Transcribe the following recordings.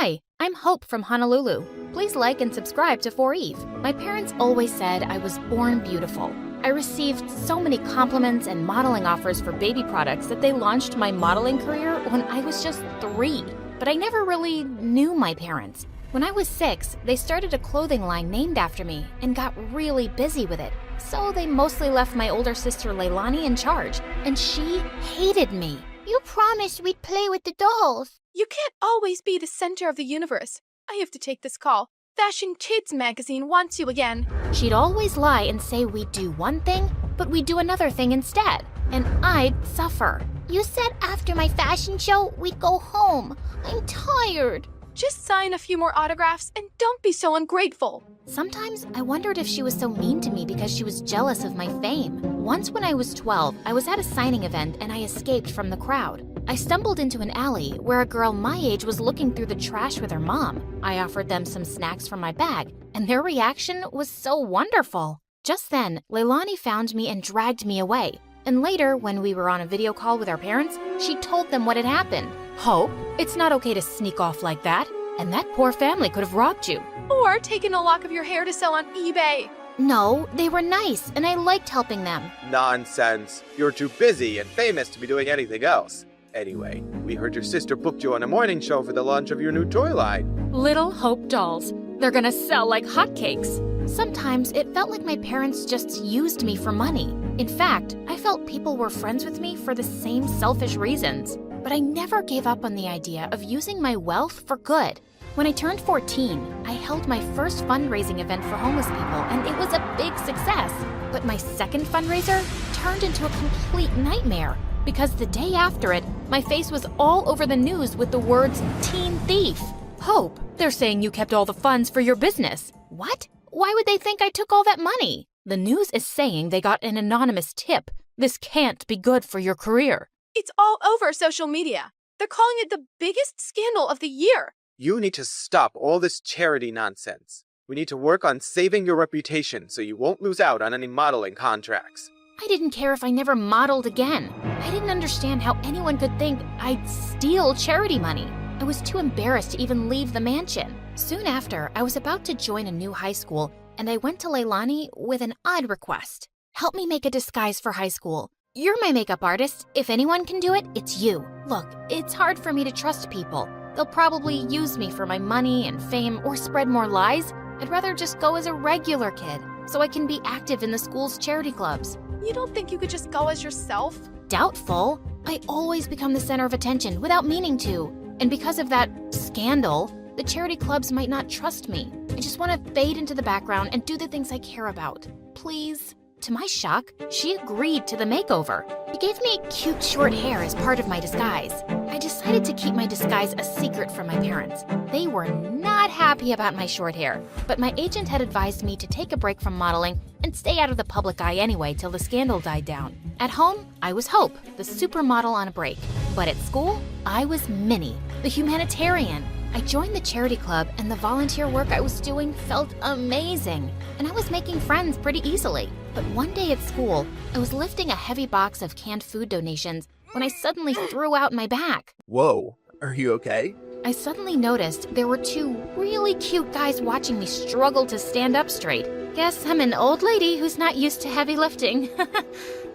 Hi, I'm Hope from Honolulu. Please like and subscribe to 𝗕𝗓𝗡𝗑. My parents always said I was born beautiful. I received so many compliments and modeling offers for baby products that they launched my modeling career when I was just 3. But I never really knew my parents. When I was 6, they started a clothing line named after me and got really busy with it. So they mostly left my older sister 𝗓𝗓𝗓𝗓 in charge, and she hated me. You promised we'd play with the dolls. You can't always be the center of the universe. I have to take this call. Fashion Kids magazine wants you again. She'd always lie and say we'd do one thing, but we'd do another thing instead, and I'd suffer. You said after my fashion show, we'd go home. I'm tired. Just sign a few more autographs and don't be so ungrateful. Sometimes I wondered if she was so mean to me because she was jealous of my fame. Once when I was 12, I was at a signing event and I escaped from the crowd. I stumbled into an alley where a girl my age was looking through the trash with her mom. I offered them some snacks from my bag, and their reaction was so wonderful. Just then, 𝗓𝗓𝗓𝗓 found me and dragged me away. And later, when we were on a video call with our parents, she told them what had happened. Hope, it's not okay to sneak off like that. And that poor family could have robbed you. Or taken a lock of your hair to sell on eBay. No, they were nice, and I liked helping them. Nonsense. You're too busy and famous to be doing anything else. Anyway, we heard your sister booked you on a morning show for the launch of your new toy line. Little Hope dolls. They're gonna sell like hotcakes. Sometimes it felt like my parents just used me for money. In fact, I felt people were friends with me for the same selfish reasons. But I never gave up on the idea of using my wealth for good. When I turned 14, I held my first fundraising event for homeless people, and it was a big success. But my second fundraiser turned into a complete nightmare, because the day after it, my face was all over the news with the words "teen thief." Hope, they're saying you kept all the funds for your business. What? Why would they think I took all that money? The news is saying they got an anonymous tip. This can't be good for your career. It's all over social media. They're calling it the biggest scandal of the year. You need to stop all this charity nonsense. We need to work on saving your reputation so you won't lose out on any modeling contracts. I didn't care if I never modeled again. I didn't understand how anyone could think I'd steal charity money. I was too embarrassed to even leave the mansion. Soon after, I was about to join a new high school, and I went to 𝗓𝗓𝗓𝗓𝗓 with an odd request. Help me make a disguise for high school. You're my makeup artist. If anyone can do it, it's you. Look, it's hard for me to trust people. They'll probably use me for my money and fame or spread more lies. I'd rather just go as a regular kid so I can be active in the school's charity clubs. You don't think you could just go as yourself? Doubtful. I always become the center of attention without meaning to. And because of that scandal, the charity clubs might not trust me. I just want to fade into the background and do the things I care about. Please. To my shock, she agreed to the makeover. She gave me cute short hair as part of my disguise. I decided to keep my disguise a secret from my parents. They were not happy about my short hair, but my agent had advised me to take a break from modeling and stay out of the public eye anyway till the scandal died down. At home, I was Hope, the supermodel on a break. But at school, I was Minnie, the humanitarian. I joined the charity club, and the volunteer work I was doing felt amazing. And I was making friends pretty easily. But one day at school, I was lifting a heavy box of canned food donations when I suddenly threw out my back. Whoa, are you okay? I suddenly noticed there were 2 really cute guys watching me struggle to stand up straight. Guess I'm an old lady who's not used to heavy lifting.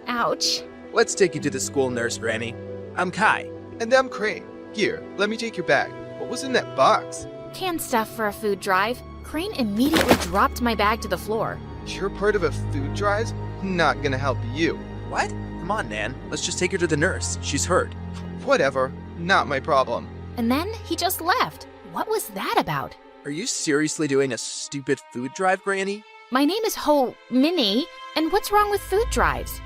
Ouch. Let's take you to the school nurse, Granny. I'm Kai. And I'm Crane. Here, let me take your bag. What was in that box? Canned stuff for a food drive. Crane immediately dropped my bag to the floor. You're part of a food drive? Not gonna help you. What? Come on, Nan. Let's just take her to the nurse. She's hurt. Whatever. Not my problem. And then he just left. What was that about? Are you seriously doing a stupid food drive, Granny? My name is Minnie, and what's wrong with food drives?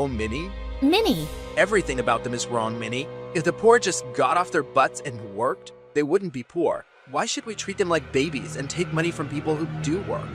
Minnie? Minnie. Everything about them is wrong, Minnie. If the poor just got off their butts and worked, they wouldn't be poor. Why should we treat them like babies and take money from people who do work?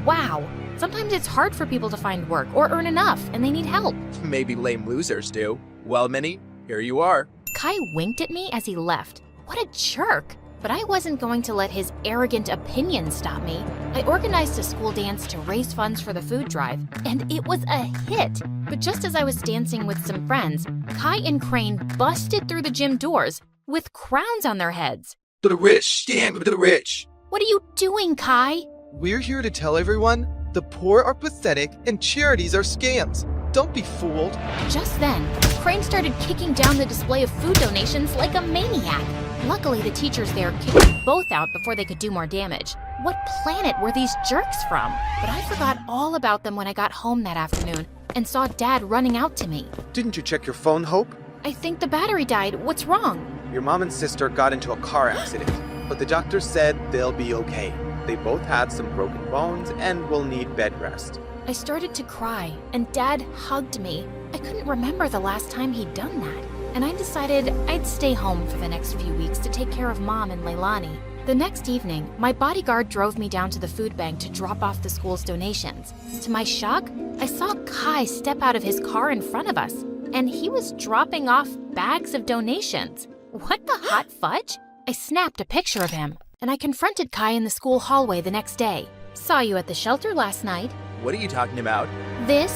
Wow. Sometimes it's hard for people to find work or earn enough, and they need help. Maybe lame losers do. Well, Minnie, here you are. Kai winked at me as he left. What a jerk. But I wasn't going to let his arrogant opinion stop me. I organized a school dance to raise funds for the food drive, and it was a hit. But just as I was dancing with some friends, Kai and Crane busted through the gym doors with crowns on their heads. To the rich, stand with the rich. What are you doing, Kai? We're here to tell everyone the poor are pathetic and charities are scams. Don't be fooled. Just then, Crane started kicking down the display of food donations like a maniac. Luckily, the teachers there kicked them both out before they could do more damage. What planet were these jerks from? But I forgot all about them when I got home that afternoon and saw Dad running out to me. Didn't you check your phone, Hope? I think the battery died. What's wrong? Your mom and sister got into a car accident, but the doctor said they'll be okay. They both had some broken bones and will need bed rest. I started to cry, and Dad hugged me. I couldn't remember the last time he'd done that, and I decided I'd stay home for the next few weeks to take care of Mom and Leilani. The next evening, my bodyguard drove me down to the food bank to drop off the school's donations. To my shock, I saw Kai step out of his car in front of us, and he was dropping off bags of donations. What the hot fudge? I snapped a picture of him, and I confronted Kai in the school hallway the next day. Saw you at the shelter last night. What are you talking about? This?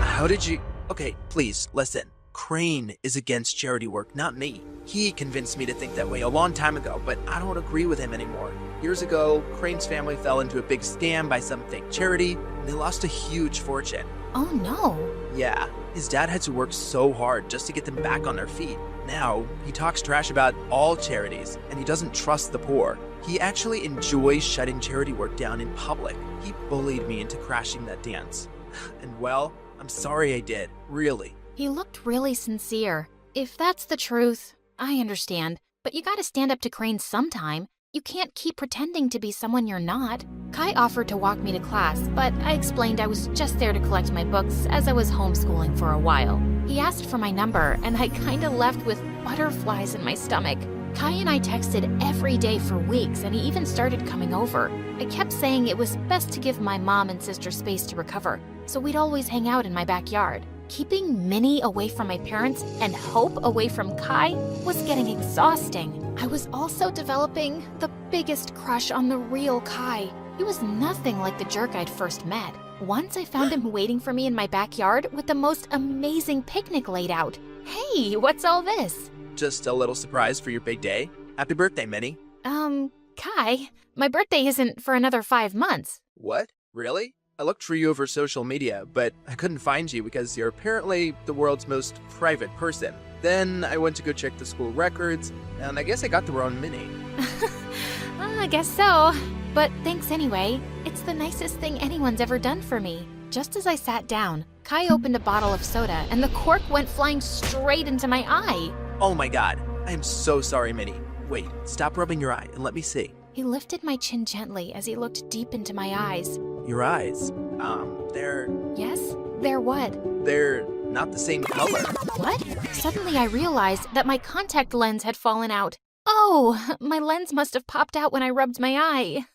How did you... Okay, please, listen. Crane is against charity work, not me. He convinced me to think that way a long time ago, but I don't agree with him anymore. Years ago, Crane's family fell into a big scam by some fake charity, and they lost a huge fortune. Oh no. Yeah, his dad had to work so hard just to get them back on their feet. Now, he talks trash about all charities, and he doesn't trust the poor. He actually enjoys shutting charity work down in public. He bullied me into crashing that dance. And well, I'm sorry I did, really. He looked really sincere. If that's the truth, I understand. But you gotta stand up to Crane sometime. You can't keep pretending to be someone you're not. Kai offered to walk me to class, but I explained I was just there to collect my books as I was homeschooling for a while. He asked for my number, and I kinda left with butterflies in my stomach. Kai and I texted every day for weeks, and he even started coming over. I kept saying it was best to give my mom and sister space to recover, so we'd always hang out in my backyard. Keeping Minnie away from my parents and Hope away from Kai was getting exhausting. I was also developing the biggest crush on the real Kai. He was nothing like the jerk I'd first met. Once I found him waiting for me in my backyard with the most amazing picnic laid out. Hey, what's all this? Just a little surprise for your big day. Happy birthday, Minnie. Kai, my birthday isn't for another 5 months. What? Really? I looked for you over social media, but I couldn't find you because you're apparently the world's most private person. Then I went to go check the school records, and I guess I got the wrong Minnie. I guess so. But thanks anyway. It's the nicest thing anyone's ever done for me. Just as I sat down, Kai opened a bottle of soda, and the cork went flying straight into my eye. Oh my god, I am so sorry, Minnie. Wait, stop rubbing your eye and let me see. He lifted my chin gently as he looked deep into my eyes. Your eyes, they're... Yes? They're what? They're not the same color. What? Suddenly I realized that my contact lens had fallen out. Oh, my lens must have popped out when I rubbed my eye.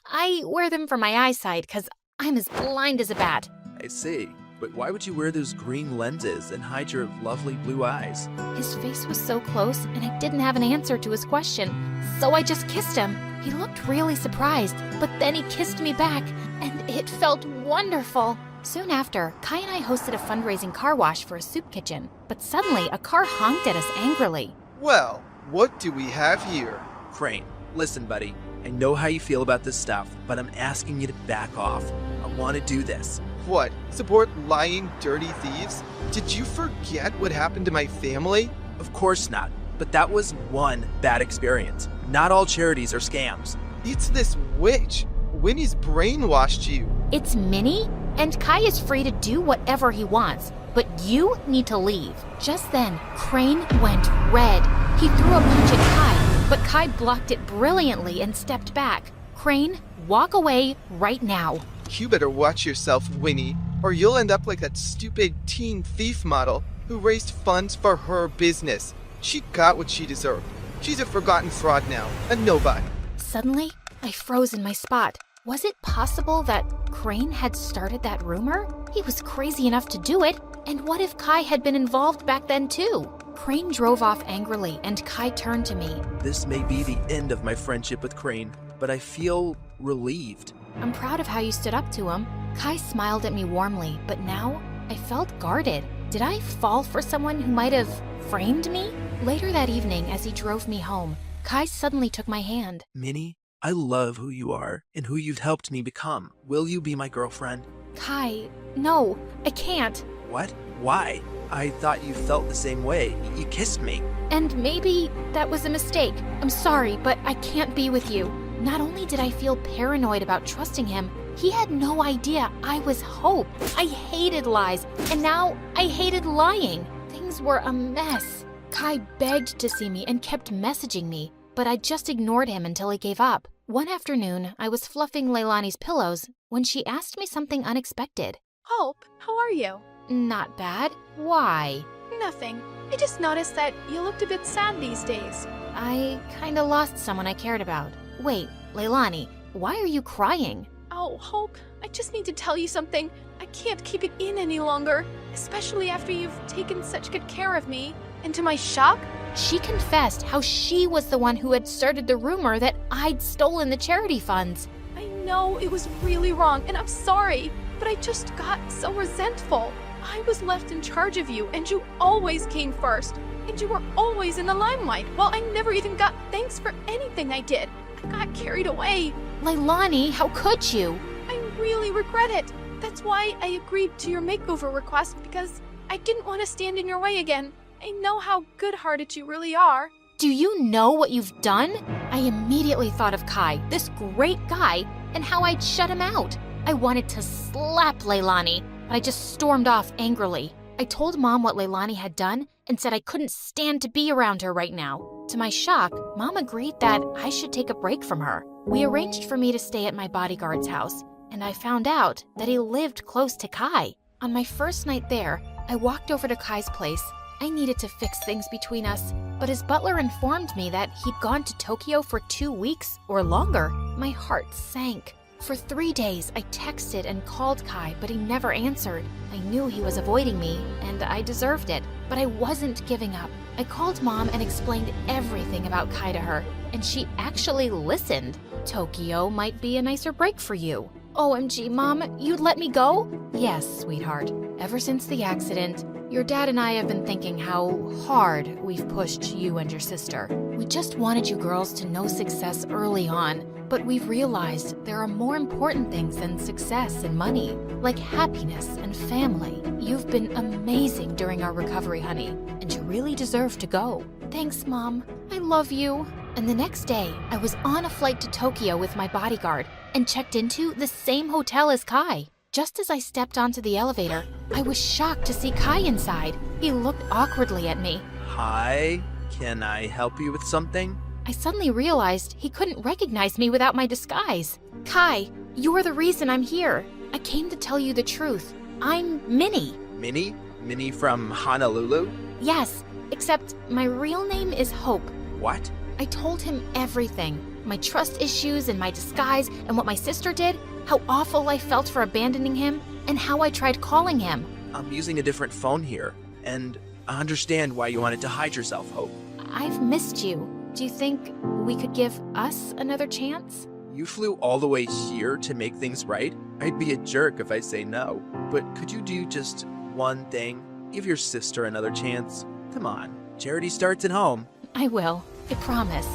I wear them for my eyesight because I'm as blind as a bat. I see. But why would you wear those green lenses and hide your lovely blue eyes? His face was so close, and I didn't have an answer to his question, so I just kissed him. He looked really surprised, but then he kissed me back, and it felt wonderful. Soon after, Kai and I hosted a fundraising car wash for a soup kitchen, but suddenly a car honked at us angrily. Well, what do we have here? Crane, listen, buddy. I know how you feel about this stuff, but I'm asking you to back off. I want to do this. What? Support lying, dirty thieves? Did you forget what happened to my family? Of course not, but that was one bad experience. Not all charities are scams. It's this witch. Winnie's brainwashed you. It's Minnie, and Kai is free to do whatever he wants, but you need to leave. Just then, Crane went red. He threw a punch at Kai, but Kai blocked it brilliantly and stepped back. Crane, walk away right now. You better watch yourself, Winnie, or you'll end up like that stupid teen thief model who raised funds for her business. She got what she deserved. She's a forgotten fraud now, a nobody. Suddenly, I froze in my spot. Was it possible that Crane had started that rumor? He was crazy enough to do it, and what if Kai had been involved back then too? Crane drove off angrily, and Kai turned to me. This may be the end of my friendship with Crane, but I feel relieved. I'm proud of how you stood up to him. Kai smiled at me warmly, but now I felt guarded. Did I fall for someone who might have framed me? Later that evening, as he drove me home, Kai suddenly took my hand. Minnie, I love who you are and who you've helped me become. Will you be my girlfriend? Kai, no, I can't. What? Why? I thought you felt the same way. You kissed me. And maybe that was a mistake. I'm sorry, but I can't be with you. Not only did I feel paranoid about trusting him, he had no idea I was Hope. I hated lies, and now I hated lying. Things were a mess. Kai begged to see me and kept messaging me, but I just ignored him until he gave up. One afternoon, I was fluffing Leilani's pillows when she asked me something unexpected. Hope, how are you? Not bad. Why? Nothing. I just noticed that you looked a bit sad these days. I kinda lost someone I cared about. Wait, Leilani, why are you crying? Oh, Hope, I just need to tell you something. I can't keep it in any longer, especially after you've taken such good care of me. And to my shock, She confessed how she was the one who had started the rumor that I'd stolen the charity funds. I know it was really wrong, and I'm sorry, but I just got so resentful. I was left in charge of you, and you always came first. And you were always in the limelight, while I never even got thanks for anything I did. I got carried away. Leilani, how could you? I really regret it. That's why I agreed to your makeover request, because I didn't want to stand in your way again. I know how good-hearted you really are. Do you know what you've done? I immediately thought of Kai, this great guy, and how I'd shut him out. I wanted to slap Leilani, but I just stormed off angrily. I told Mom what Leilani had done and said I couldn't stand to be around her right now. To my shock, Mom agreed that I should take a break from her. We arranged for me to stay at my bodyguard's house, and I found out that he lived close to Kai. On my first night there, I walked over to Kai's place. I needed to fix things between us, but his butler informed me that he'd gone to Tokyo for 2 weeks or longer. My heart sank. For 3 days, I texted and called Kai, but he never answered. I knew he was avoiding me, and I deserved it, but I wasn't giving up. I called Mom and explained everything about Kai to her, and she actually listened. Tokyo might be a nicer break for you. OMG, Mom, you'd let me go? Yes, sweetheart. Ever since the accident, your dad and I have been thinking how hard we've pushed you and your sister. We just wanted you girls to know success early on, but we've realized there are more important things than success and money, like happiness and family. You've been amazing during our recovery, honey, and you really deserve to go. Thanks, Mom. I love you. And the next day, I was on a flight to Tokyo with my bodyguard and checked into the same hotel as Kai. Just as I stepped onto the elevator, I was shocked to see Kai inside. He looked awkwardly at me. Hi, can I help you with something? I suddenly realized he couldn't recognize me without my disguise. Kai, you're the reason I'm here. I came to tell you the truth. I'm Minnie. Minnie? Minnie from Honolulu? Yes, except my real name is Hope. What? I told him everything. My trust issues and my disguise and what my sister did, how awful I felt for abandoning him, and how I tried calling him. I'm using a different phone here, and I understand why you wanted to hide yourself, Hope. I've missed you. Do you think we could give us another chance? You flew all the way here to make things right? I'd be a jerk if I say no. But could you do just one thing? Give your sister another chance. Come on, charity starts at home. I will. I promise.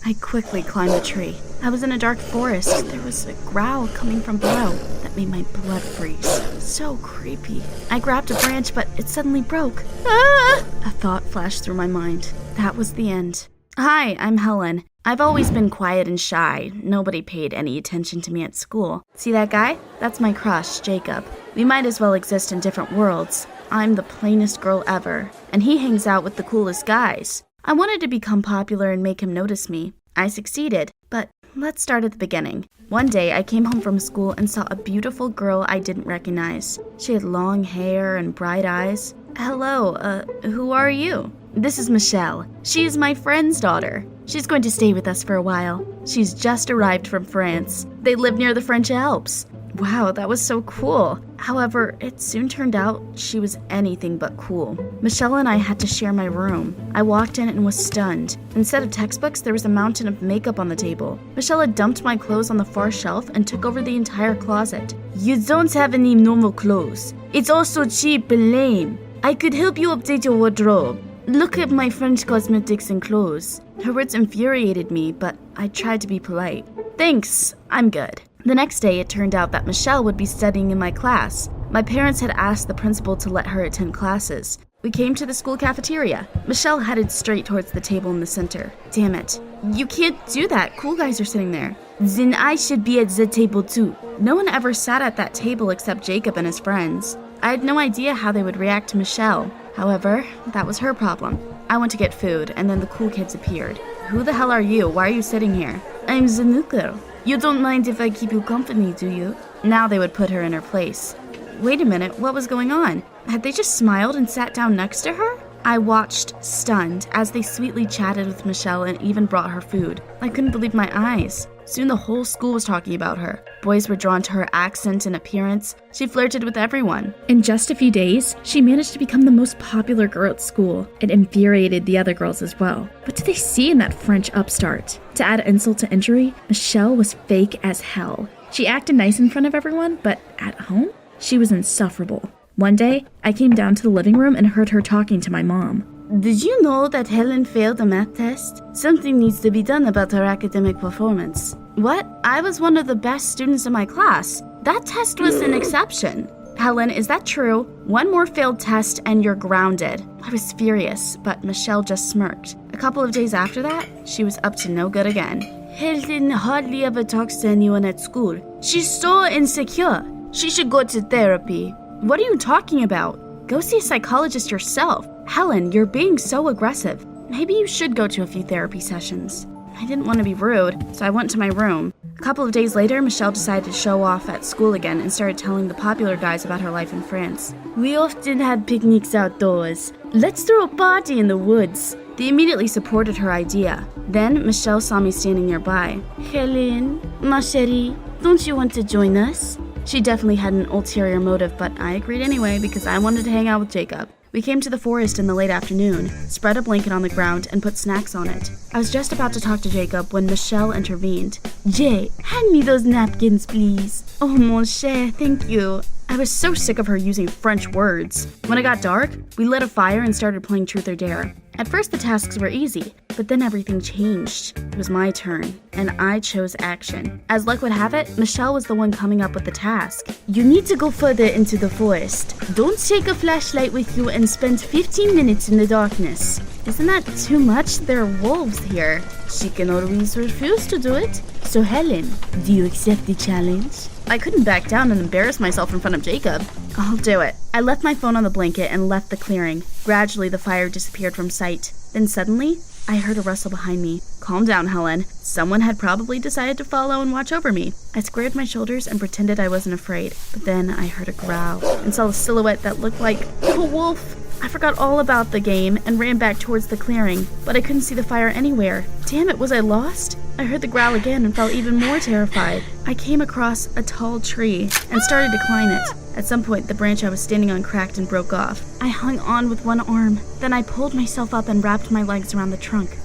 I quickly climbed the tree. I was in a dark forest. There was a growl coming from below that made my blood freeze. So creepy. I grabbed a branch, but it suddenly broke. Ah! A thought flashed through my mind. That was the end. Hi, I'm Helen. I've always been quiet and shy. Nobody paid any attention to me at school. See that guy? That's my crush, Jacob. We might as well exist in different worlds. I'm the plainest girl ever, and he hangs out with the coolest guys. I wanted to become popular and make him notice me. I succeeded, but let's start at the beginning. One day, I came home from school and saw a beautiful girl I didn't recognize. She had long hair and bright eyes. Hello, who are you? This is Michelle. She is my friend's daughter. She's going to stay with us for a while. She's just arrived from France. They live near the French Alps. Wow, that was so cool. However, it soon turned out she was anything but cool. Michelle and I had to share my room. I walked in and was stunned. Instead of textbooks, there was a mountain of makeup on the table. Michelle had dumped my clothes on the far shelf and took over the entire closet. You don't have any normal clothes. It's all so cheap and lame. I could help you update your wardrobe. Look at my French cosmetics and clothes. Her words infuriated me, but I tried to be polite. Thanks, I'm good. The next day, it turned out that Michelle would be studying in my class. My parents had asked the principal to let her attend classes. We came to the school cafeteria. Michelle headed straight towards the table in the center. Damn it. You can't do that. Cool guys are sitting there. Then I should be at the table too. No one ever sat at that table except Jacob and his friends. I had no idea how they would react to Michelle. However, that was her problem. I went to get food, and then the cool kids appeared. Who the hell are you? Why are you sitting here? I'm the new girl. You don't mind if I keep you company, do you? Now they would put her in her place. Wait a minute, what was going on? Had they just smiled and sat down next to her? I watched, stunned, as they sweetly chatted with Michelle and even brought her food. I couldn't believe my eyes. Soon the whole school was talking about her. Boys were drawn to her accent and appearance. She flirted with everyone. In just a few days, she managed to become the most popular girl at school. It infuriated the other girls as well. What did they see in that French upstart? To add insult to injury, Michelle was fake as hell. She acted nice in front of everyone, but at home, she was insufferable. One day, I came down to the living room and heard her talking to my mom. Did you know that Helen failed a math test? Something needs to be done about her academic performance. What? I was one of the best students in my class. That test was an exception. Helen, is that true? One more failed test and you're grounded. I was furious, but Michelle just smirked. A couple of days after that, she was up to no good again. Helen hardly ever talks to anyone at school. She's so insecure. She should go to therapy. What are you talking about? Go see a psychologist yourself. Helen, you're being so aggressive. Maybe you should go to a few therapy sessions. I didn't want to be rude, so I went to my room. A couple of days later, Michelle decided to show off at school again and started telling the popular guys about her life in France. We often had picnics outdoors. Let's throw a party in the woods. They immediately supported her idea. Then Michelle saw me standing nearby. Helen, ma chérie, don't you want to join us? She definitely had an ulterior motive, but I agreed anyway because I wanted to hang out with Jacob. We came to the forest in the late afternoon, spread a blanket on the ground, and put snacks on it. I was just about to talk to Jacob when Michelle intervened. Jay, hand me those napkins, please. Oh, mon cher, thank you. I was so sick of her using French words. When it got dark, we lit a fire and started playing Truth or Dare. At first the tasks were easy, but then everything changed. It was my turn, and I chose action. As luck would have it, Michelle was the one coming up with the task. You need to go further into the forest. Don't take a flashlight with you and spend 15 minutes in the darkness. Isn't that too much? There are wolves here. She can always refuse to do it. So Helen, do you accept the challenge? I couldn't back down and embarrass myself in front of Jacob. I'll do it. I left my phone on the blanket and left the clearing. Gradually, the fire disappeared from sight. Then suddenly, I heard a rustle behind me. Calm down, Helen. Someone had probably decided to follow and watch over me. I squared my shoulders and pretended I wasn't afraid. But then I heard a growl and saw a silhouette that looked like a wolf. I forgot all about the game and ran back towards the clearing, but I couldn't see the fire anywhere. Damn it, was I lost? I heard the growl again and felt even more terrified. I came across a tall tree and started to climb it. At some point, the branch I was standing on cracked and broke off. I hung on with one arm. Then I pulled myself up and wrapped my legs around the trunk.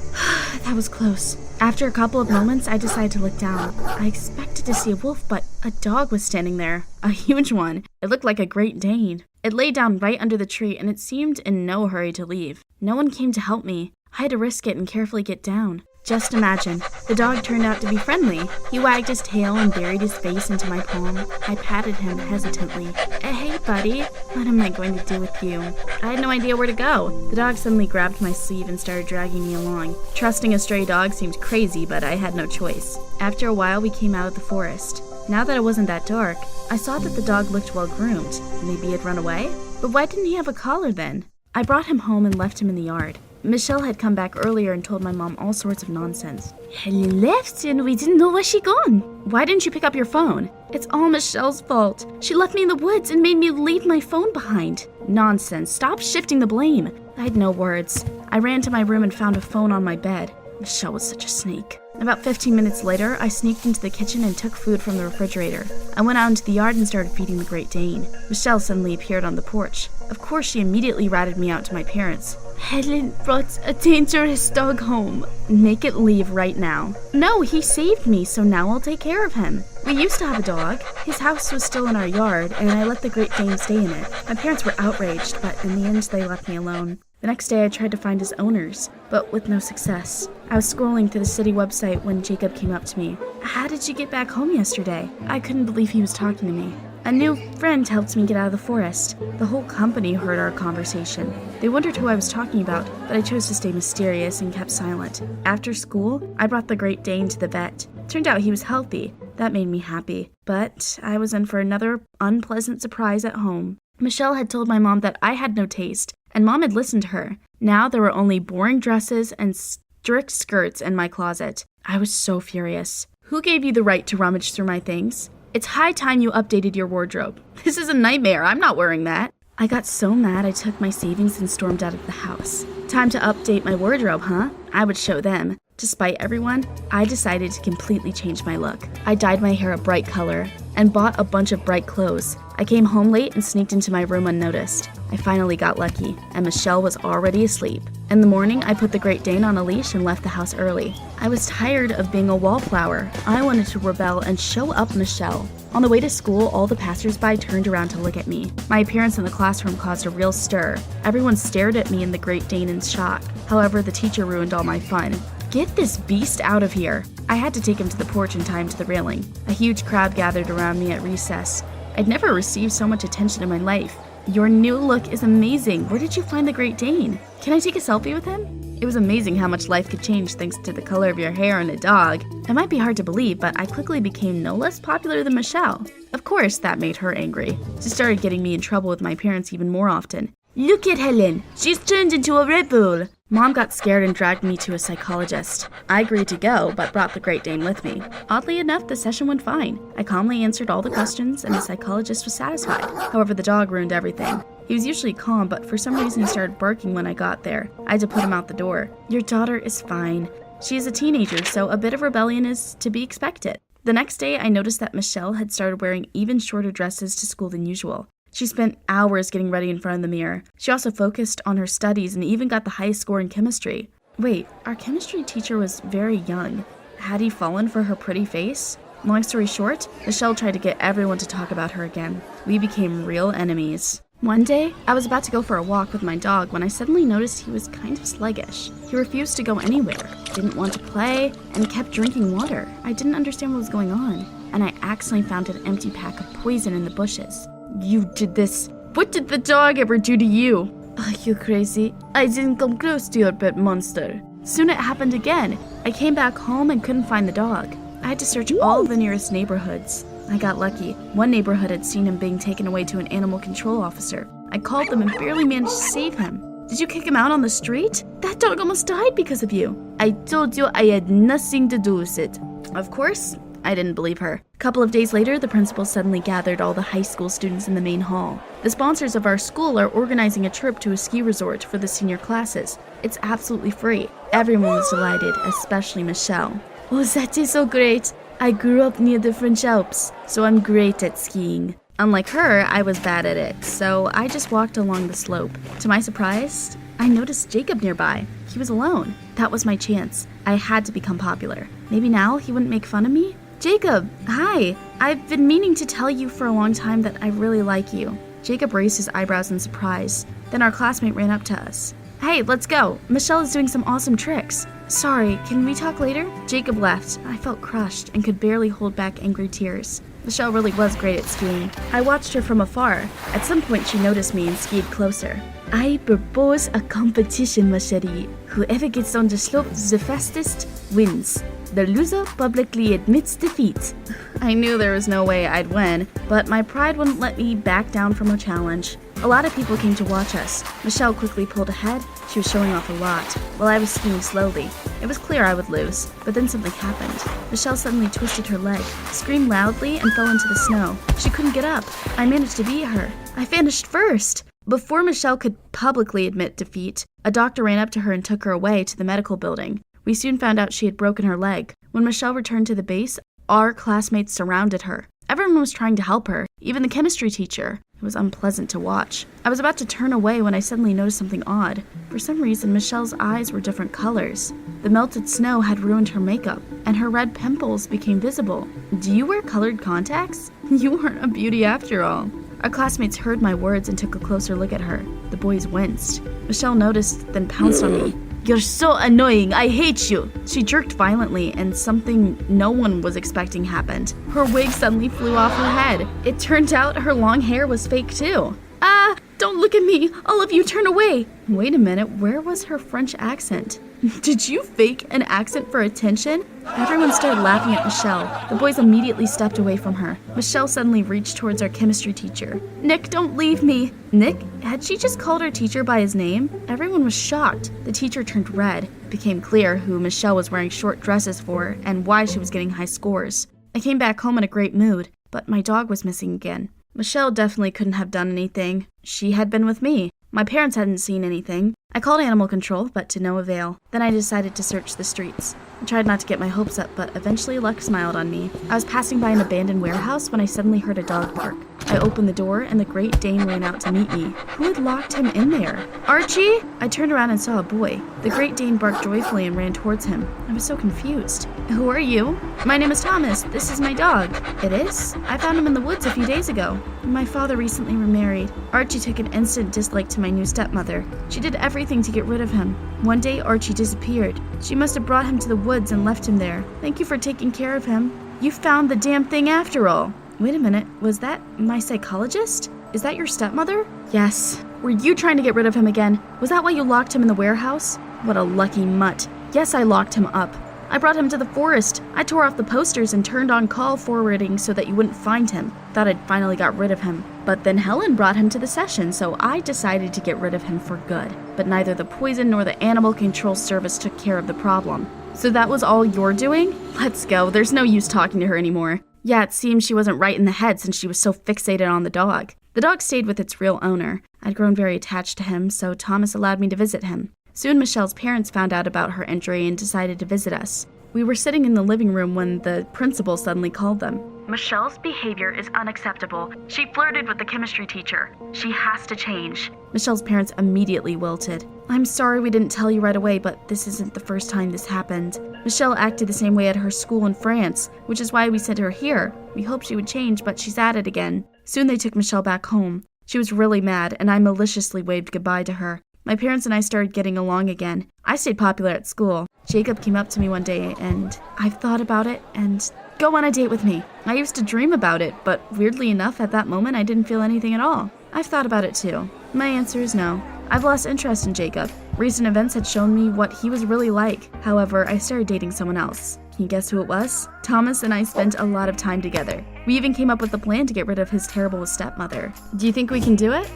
That was close. After a couple of moments, I decided to look down. I expected to see a wolf, but a dog was standing there. A huge one. It looked like a Great Dane. It lay down right under the tree, and it seemed in no hurry to leave. No one came to help me. I had to risk it and carefully get down. Just imagine, the dog turned out to be friendly. He wagged his tail and buried his face into my palm. I patted him hesitantly. Hey, buddy, what am I going to do with you? I had no idea where to go. The dog suddenly grabbed my sleeve and started dragging me along. Trusting a stray dog seemed crazy, but I had no choice. After a while, we came out of the forest. Now that it wasn't that dark, I saw that the dog looked well groomed. Maybe he'd run away? But why didn't he have a collar then? I brought him home and left him in the yard. Michelle had come back earlier and told my mom all sorts of nonsense. Helen left and we didn't know where she gone. Why didn't you pick up your phone? It's all Michelle's fault. She left me in the woods and made me leave my phone behind. Nonsense. Stop shifting the blame. I had no words. I ran to my room and found a phone on my bed. Michelle was such a snake. About 15 minutes later, I sneaked into the kitchen and took food from the refrigerator. I went out into the yard and started feeding the Great Dane. Michelle suddenly appeared on the porch. Of course, she immediately ratted me out to my parents. Helen brought a dangerous dog home. Make it leave right now. No, he saved me, so now I'll take care of him. We used to have a dog. His house was still in our yard, and I let the Great Dane stay in it. My parents were outraged, but in the end, they left me alone. The next day I tried to find his owners, but with no success. I was scrolling through the city website when Jacob came up to me. "How did you get back home yesterday?" I couldn't believe he was talking to me. "A new friend helped me get out of the forest." The whole company heard our conversation. They wondered who I was talking about, but I chose to stay mysterious and kept silent. After school, I brought the Great Dane to the vet. Turned out he was healthy. That made me happy. But I was in for another unpleasant surprise at home. Michelle had told my mom that I had no taste, and Mom had listened to her. Now there were only boring dresses and strict skirts in my closet. I was so furious. "Who gave you the right to rummage through my things? It's high time you updated your wardrobe. This is a nightmare. I'm not wearing that." I got so mad I took my savings and stormed out of the house. Time to update my wardrobe, huh? I would show them. To spite everyone, I decided to completely change my look. I dyed my hair a bright color and bought a bunch of bright clothes. I came home late and sneaked into my room unnoticed. I finally got lucky, and Michelle was already asleep. In the morning, I put the Great Dane on a leash and left the house early. I was tired of being a wallflower. I wanted to rebel and show up Michelle. On the way to school, all the passersby turned around to look at me. My appearance in the classroom caused a real stir. Everyone stared at me and the Great Dane in shock. However, the teacher ruined all my fun. "Get this beast out of here." I had to take him to the porch and tie him to the railing. A huge crowd gathered around me at recess. I'd never received so much attention in my life. "Your new look is amazing. Where did you find the Great Dane? Can I take a selfie with him?" It was amazing how much life could change thanks to the color of your hair and a dog. It might be hard to believe, but I quickly became no less popular than Michelle. Of course, that made her angry. She started getting me in trouble with my parents even more often. "Look at Helen. She's turned into a rebel." Mom got scared and dragged me to a psychologist. I agreed to go, but brought the Great Dane with me. Oddly enough, the session went fine. I calmly answered all the questions, and the psychologist was satisfied. However, the dog ruined everything. He was usually calm, but for some reason he started barking when I got there. I had to put him out the door. "Your daughter is fine. She is a teenager, so a bit of rebellion is to be expected." The next day, I noticed that Michelle had started wearing even shorter dresses to school than usual. She spent hours getting ready in front of the mirror. She also focused on her studies and even got the highest score in chemistry. Wait, our chemistry teacher was very young. Had he fallen for her pretty face? Long story short, Michelle tried to get everyone to talk about her again. We became real enemies. One day, I was about to go for a walk with my dog when I suddenly noticed he was kind of sluggish. He refused to go anywhere, didn't want to play, and kept drinking water. I didn't understand what was going on, and I accidentally found an empty pack of poison in the bushes. "You did this. What did the dog ever do to you?" "Are you crazy? I didn't come close to your pet monster." Soon it happened again. I came back home and couldn't find the dog. I had to search all the nearest neighborhoods. I got lucky. One neighborhood had seen him being taken away to an animal control officer. I called them and barely managed to save him. "Did you kick him out on the street? That dog almost died because of you." "I told you I had nothing to do with it." Of course, I didn't believe her. A couple of days later, the principal suddenly gathered all the high school students in the main hall. The sponsors of our school are organizing a trip to a ski resort for the senior classes. It's absolutely free. Everyone was delighted, especially Michelle. "Oh, that is so great. I grew up near the French Alps, so I'm great at skiing." Unlike her, I was bad at it, so I just walked along the slope. To my surprise, I noticed Jacob nearby. He was alone. That was my chance. I had to become popular. Maybe now he wouldn't make fun of me? "Jacob, hi. I've been meaning to tell you for a long time that I really like you." Jacob raised his eyebrows in surprise. Then our classmate ran up to us. "Hey, let's go. Michelle is doing some awesome tricks." "Sorry, can we talk later?" Jacob left. I felt crushed and could barely hold back angry tears. Michelle really was great at skiing. I watched her from afar. At some point she noticed me and skied closer. "I propose a competition, ma chérie. Whoever gets on the slope the fastest wins. The loser publicly admits defeat." I knew there was no way I'd win, but my pride wouldn't let me back down from a challenge. A lot of people came to watch us. Michelle quickly pulled ahead. She was showing off a lot, while I was skiing slowly. It was clear I would lose, but then something happened. Michelle suddenly twisted her leg, screamed loudly, and fell into the snow. She couldn't get up. I managed to beat her. I finished first. Before Michelle could publicly admit defeat, a doctor ran up to her and took her away to the medical building. We soon found out she had broken her leg. When Michelle returned to the base, our classmates surrounded her. Everyone was trying to help her, even the chemistry teacher. It was unpleasant to watch. I was about to turn away when I suddenly noticed something odd. For some reason, Michelle's eyes were different colors. The melted snow had ruined her makeup, and her red pimples became visible. "Do you wear colored contacts? You weren't a beauty after all." Our classmates heard my words and took a closer look at her. The boys winced. Michelle noticed, then pounced on me. "You're so annoying, I hate you!" She jerked violently, and something no one was expecting happened. Her wig suddenly flew off her head. It turned out her long hair was fake too. "Ah, don't look at me! All of you turn away!" Wait a minute, where was her French accent? "Did you fake an accent for attention?" Everyone started laughing at Michelle. The boys immediately stepped away from her. Michelle suddenly reached towards our chemistry teacher. "Nick, don't leave me!" Nick? Had she just called her teacher by his name? Everyone was shocked. The teacher turned red. It became clear who Michelle was wearing short dresses for and why she was getting high scores. I came back home in a great mood, but my dog was missing again. Michelle definitely couldn't have done anything. She had been with me. My parents hadn't seen anything. I called animal control, but to no avail. Then I decided to search the streets. I tried not to get my hopes up, but eventually luck smiled on me. I was passing by an abandoned warehouse when I suddenly heard a dog bark. I opened the door, and the Great Dane ran out to meet me. Who had locked him in there? "Archie?" I turned around and saw a boy. The Great Dane barked joyfully and ran towards him. I was so confused. "Who are you?" "My name is Thomas. This is my dog." "It is? I found him in the woods a few days ago." "My father recently remarried. Archie took an instant dislike to my new stepmother. She did everything to get rid of him. One day, Archie disappeared. She must have brought him to the woods and left him there. Thank you for taking care of him. You found the damn thing after all." Wait a minute, was that my psychologist? Is that your stepmother? Yes. Were you trying to get rid of him again? Was that why you locked him in the warehouse? What a lucky mutt. Yes, I locked him up. I brought him to the forest. I tore off the posters and turned on call forwarding so that you wouldn't find him. Thought I'd finally got rid of him. But then Helen brought him to the session, so I decided to get rid of him for good. But neither the poison nor the animal control service took care of the problem. So that was all you're doing? Let's go. There's no use talking to her anymore. Yeah, it seems she wasn't right in the head since she was so fixated on the dog. The dog stayed with its real owner. I'd grown very attached to him, so Thomas allowed me to visit him. Soon Michelle's parents found out about her injury and decided to visit us. We were sitting in the living room when the principal suddenly called them. "Michelle's behavior is unacceptable. She flirted with the chemistry teacher. She has to change." Michelle's parents immediately wilted. "I'm sorry we didn't tell you right away, but this isn't the first time this happened. Michelle acted the same way at her school in France, which is why we sent her here. We hoped she would change, but she's at it again." Soon they took Michelle back home. She was really mad, and I maliciously waved goodbye to her. My parents and I started getting along again. I stayed popular at school. Jacob came up to me one day, and I've thought about it, and go on a date with me. I used to dream about it, but weirdly enough, at that moment, I didn't feel anything at all. I've thought about it too. My answer is no. I've lost interest in Jacob. Recent events had shown me what he was really like. However, I started dating someone else. Can you guess who it was? Thomas and I spent a lot of time together. We even came up with a plan to get rid of his terrible stepmother. Do you think we can do it?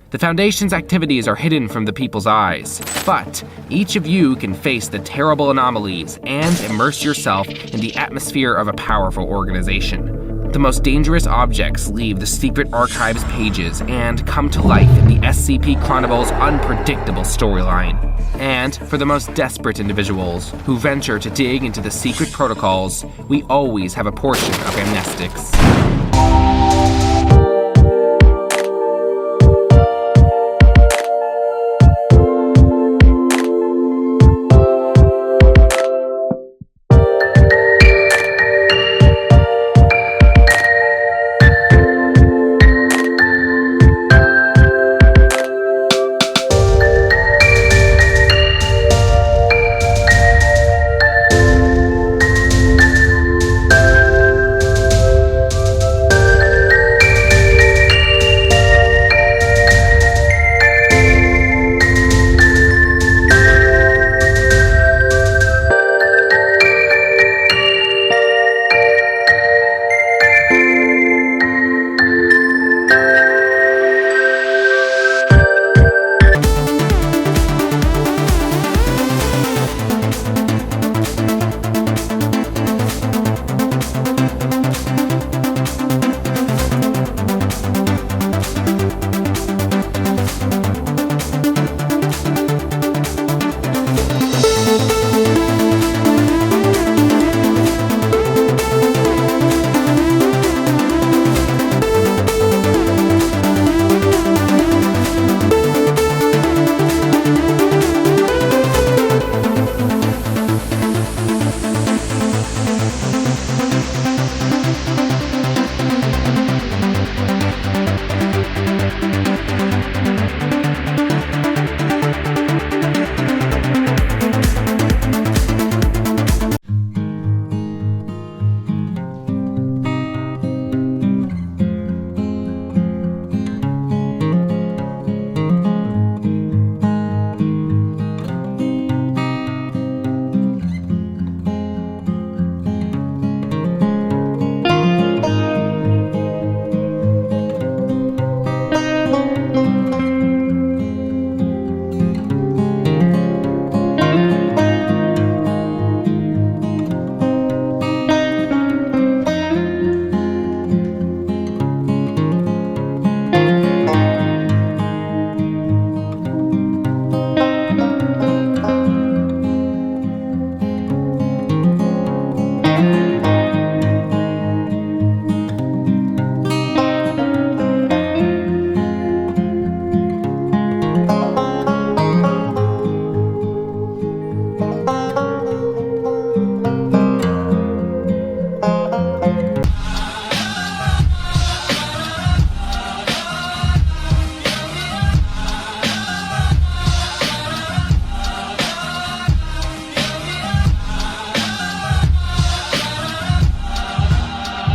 The Foundation's activities are hidden from the people's eyes, but each of you can face the terrible anomalies and immerse yourself in the atmosphere of a powerful organization. The most dangerous objects leave the secret archives pages and come to life in the SCP-Chronicle's unpredictable storyline. And for the most desperate individuals who venture to dig into the secret protocols, we always have a portion of amnestics.